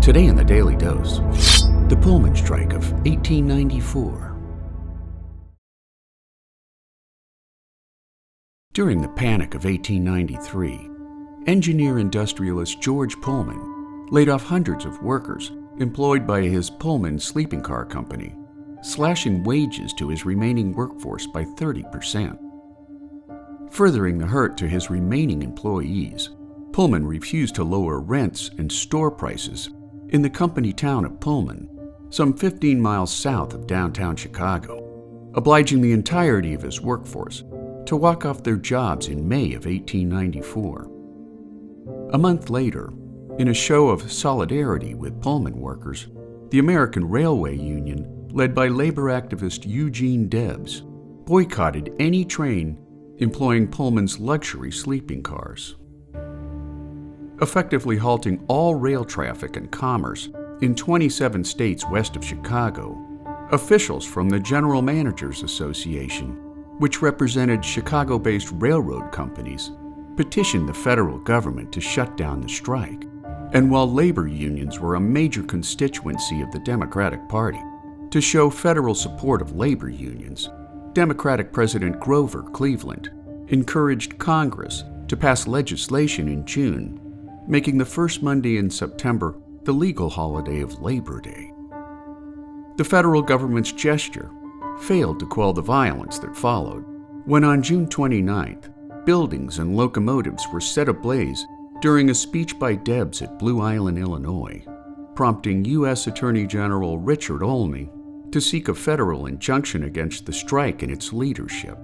Today in the Daily Dose, the Pullman Strike of 1894. During the Panic of 1893, engineer-industrialist George Pullman laid off hundreds of workers employed by his Pullman Sleeping Car Company, slashing wages to his remaining workforce by 30%. Furthering the hurt to his remaining employees, Pullman refused to lower rents and store prices in the company town of Pullman, some 15 miles south of downtown Chicago, obliging the entirety of his workforce to walk off their jobs in May of 1894. A month later, in a show of solidarity with Pullman workers, the American Railway Union, led by labor activist Eugene Debs, boycotted any train employing Pullman's luxury sleeping cars, effectively halting all rail traffic and commerce in 27 states west of Chicago. Officials from the General Managers Association, which represented Chicago-based railroad companies, petitioned the federal government to shut down the strike. And while labor unions were a major constituency of the Democratic Party, to show federal support of labor unions, Democratic President Grover Cleveland encouraged Congress to pass legislation in June, making the first Monday in September the legal holiday of Labor Day. The federal government's gesture failed to quell the violence that followed, when on June 29th, buildings and locomotives were set ablaze during a speech by Debs at Blue Island, Illinois, prompting U.S. Attorney General Richard Olney to seek a federal injunction against the strike and its leadership.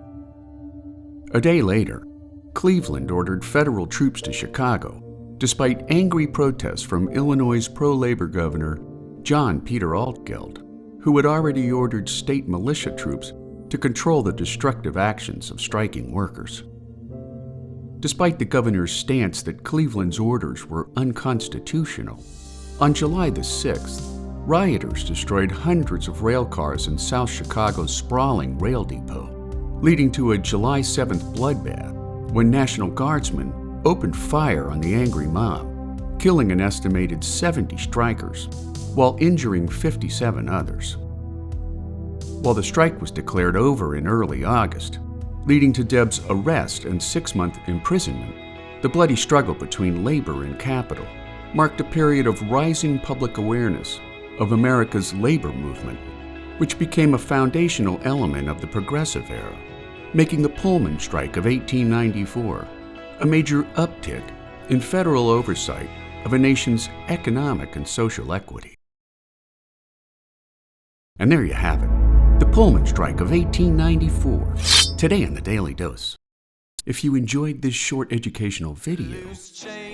A day later, Cleveland ordered federal troops to Chicago, despite angry protests from Illinois' pro-labor governor John Peter Altgeld, who had already ordered state militia troops to control the destructive actions of striking workers. Despite the governor's stance that Cleveland's orders were unconstitutional, on July the 6th, rioters destroyed hundreds of rail cars in South Chicago's sprawling rail depot, leading to a July 7th bloodbath when National Guardsmen opened fire on the angry mob, killing an estimated 70 strikers while injuring 57 others. While the strike was declared over in early August, leading to Debs' arrest and 6-month imprisonment, the bloody struggle between labor and capital marked a period of rising public awareness of America's labor movement, which became a foundational element of the Progressive Era, making the Pullman Strike of 1894 a major uptick in federal oversight of a nation's economic and social equity. And there you have it, the Pullman Strike of 1894, today in the Daily Dose. If you enjoyed this short educational video,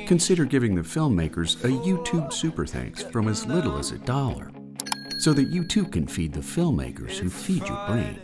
consider giving the filmmakers a YouTube super thanks from as little as $1, so that you too can feed the filmmakers who feed your brain.